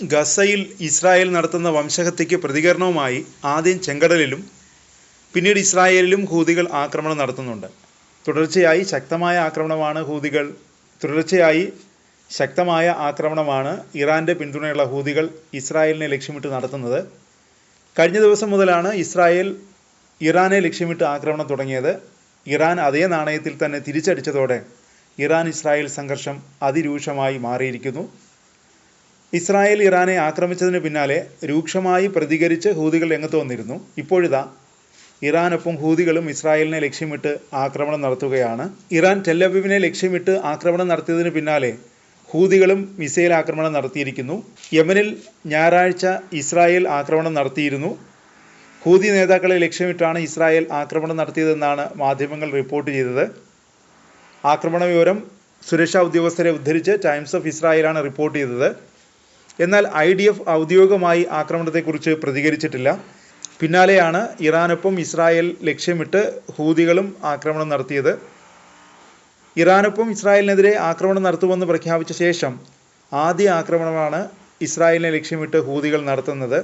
ഗസയിൽ ഇസ്രായേൽ നടത്തുന്ന വംശഹത്യയ്ക്ക് പ്രതികരണവുമായി ആദ്യം ചെങ്കടലിലും പിന്നീട് ഇസ്രായേലിലും ഹൂതികൾ ആക്രമണം നടത്തുന്നുണ്ട്. തുടർച്ചയായി ശക്തമായ ആക്രമണമാണ് ഇറാൻ്റെ പിന്തുണയുള്ള ഹൂതികൾ ഇസ്രായേലിനെ ലക്ഷ്യമിട്ട് നടത്തുന്നത്. കഴിഞ്ഞ ദിവസം മുതലാണ് ഇസ്രായേൽ ഇറാനെ ലക്ഷ്യമിട്ട് ആക്രമണം തുടങ്ങിയത്. ഇറാൻ അതേ നാണയത്തിൽ തന്നെ തിരിച്ചടിച്ചതോടെ ഇറാൻ ഇസ്രായേൽ സംഘർഷം അതിരൂക്ഷമായി മാറിയിരിക്കുന്നു. ഇസ്രായേൽ ഇറാനെ ആക്രമിച്ചതിന് പിന്നാലെ രൂക്ഷമായി പ്രതികരിച്ച് ഹൂതികൾ രംഗത്ത് വന്നിരുന്നു. ഇപ്പോഴിതാ ഇറാനൊപ്പം ഹൂതികളും ഇസ്രായേലിനെ ലക്ഷ്യമിട്ട് ആക്രമണം നടത്തുകയാണ്. ഇറാൻ ടെൽ-അവീവിനെ ലക്ഷ്യമിട്ട് ആക്രമണം നടത്തിയതിന് പിന്നാലെ ഹൂതികളും മിസൈൽ ആക്രമണം നടത്തിയിരിക്കുന്നു. യമനിൽ ഞായറാഴ്ച ഇസ്രായേൽ ആക്രമണം നടത്തിയിരുന്നു. ഹൂതി നേതാക്കളെ ലക്ഷ്യമിട്ടാണ് ഇസ്രായേൽ ആക്രമണം നടത്തിയതെന്നാണ് മാധ്യമങ്ങൾ റിപ്പോർട്ട് ചെയ്തത്. ആക്രമണ വിവരം സുരക്ഷാ ഉദ്യോഗസ്ഥരെ ഉദ്ധരിച്ച് ടൈംസ് ഓഫ് ഇസ്രായേലാണ് റിപ്പോർട്ട് ചെയ്തത്. എന്നാൽ IDF ഔദ്യോഗികമായി ആക്രമണത്തെക്കുറിച്ച് പ്രതികരിച്ചിട്ടില്ല. പിന്നാലെയാണ് ഇറാനൊപ്പം ഇസ്രായേൽ ലക്ഷ്യമിട്ട് ഹൂതികളും ആക്രമണം നടത്തിയത്. ഇറാനൊപ്പം ഇസ്രായേലിനെതിരെ ആക്രമണം നടത്തുമെന്ന് പ്രഖ്യാപിച്ച ശേഷം ആദ്യ ആക്രമണമാണ് ഇസ്രായേലിനെ ലക്ഷ്യമിട്ട് ഹൂതികൾ നടത്തുന്നത്.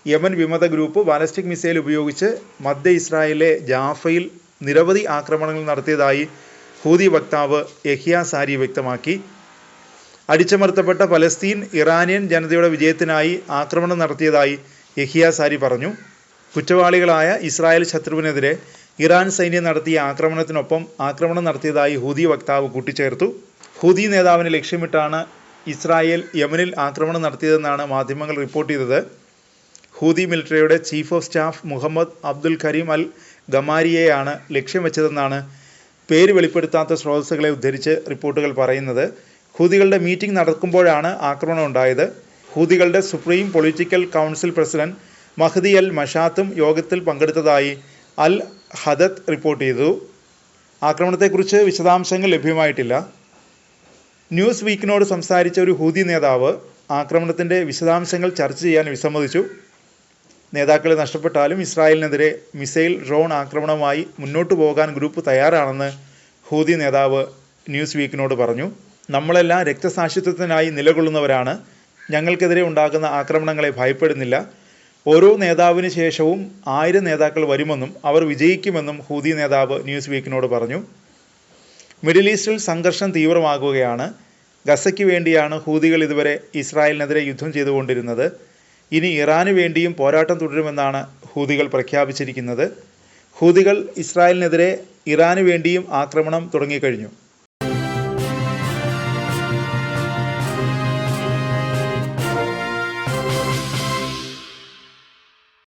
യമൻ വിമത ഗ്രൂപ്പ് ബാലിസ്റ്റിക് മിസൈൽ ഉപയോഗിച്ച് മധ്യ ഇസ്രായേലിലെ ജാഫയിൽ നിരവധി ആക്രമണങ്ങൾ നടത്തിയതായി ഹൂതി വക്താവ് യഹ്യ സാരി വ്യക്തമാക്കി. അടിച്ചമർത്തപ്പെട്ട പലസ്തീൻ ഇറാനിയൻ ജനതയുടെ വിജയത്തിനായി ആക്രമണം നടത്തിയതായി യഹ്യ സാരി പറഞ്ഞു. കുറ്റവാളികളായ ഇസ്രായേൽ ശത്രുവിനെതിരെ ഇറാൻ സൈന്യം നടത്തിയ ആക്രമണത്തിനൊപ്പം ആക്രമണം നടത്തിയതായി ഹൂതി വക്താവ് കൂട്ടിച്ചേർത്തു. ഹൂതി നേതാവിനെ ലക്ഷ്യമിട്ടാണ് ഇസ്രായേൽ യമനിൽ ആക്രമണം നടത്തിയതെന്നാണ് മാധ്യമങ്ങൾ റിപ്പോർട്ട് ചെയ്തത്. ഹൂതി മിലിറ്ററിയുടെ chief of staff Mohammed Abdul Karim al ഗമാരിയെയാണ് ലക്ഷ്യം വെച്ചതെന്നാണ് പേര് വെളിപ്പെടുത്താത്ത സ്രോതസ്സുകളെ ഉദ്ധരിച്ച് റിപ്പോർട്ടുകൾ പറയുന്നത്. ഹൂതികളുടെ മീറ്റിംഗ് നടക്കുമ്പോഴാണ് ആക്രമണം ഉണ്ടായത്. ഹൂതികളുടെ supreme political council president Mahdi al മഷാത്തും യോഗത്തിൽ പങ്കെടുത്തതായി അൽ ഹദത്ത് റിപ്പോർട്ട് ചെയ്തു. ആക്രമണത്തെക്കുറിച്ച് വിശദാംശങ്ങൾ ലഭ്യമായിട്ടില്ല. ന്യൂസ് വീക്കിനോട് സംസാരിച്ച ഒരു ഹൂതി നേതാവ് ആക്രമണത്തിൻ്റെ വിശദാംശങ്ങൾ ചർച്ച ചെയ്യാൻ വിസമ്മതിച്ചു. നേതാക്കളെ നഷ്ടപ്പെട്ടാലും ഇസ്രായേലിനെതിരെ മിസൈൽ ഡ്രോൺ ആക്രമണവുമായി മുന്നോട്ടു പോകാൻ ഗ്രൂപ്പ് തയ്യാറാണെന്ന് ഹൂതി നേതാവ് ന്യൂസ് വീക്കിനോട് പറഞ്ഞു. നമ്മളെല്ലാം രക്തസാക്ഷിത്വത്തിനായി നിലകൊള്ളുന്നവരാണ്. ഞങ്ങൾക്കെതിരെ ഉണ്ടാകുന്ന ആക്രമണങ്ങളെ ഭയപ്പെടുന്നില്ല. ഓരോ നേതാവിന് ശേഷവും 1000 നേതാക്കൾ വരുമെന്നും അവർ വിജയിക്കുമെന്നും ഹൂതി നേതാവ് ന്യൂസ് വീക്കിനോട് പറഞ്ഞു. മിഡിൽ ഈസ്റ്റിൽ സംഘർഷം തീവ്രമാകുകയാണ്. ഗസയ്ക്ക് വേണ്ടിയാണ് ഹൂതികൾ ഇതുവരെ ഇസ്രായേലിനെതിരെ യുദ്ധം ചെയ്തുകൊണ്ടിരുന്നത്. ഇനി ഇറാന് വേണ്ടിയും പോരാട്ടം തുടരുമെന്നാണ് ഹൂതികൾ പ്രഖ്യാപിച്ചിരിക്കുന്നത്. ഹൂതികൾ ഇസ്രായേലിനെതിരെ ഇറാന് വേണ്ടിയും ആക്രമണം തുടങ്ങിക്കഴിഞ്ഞു.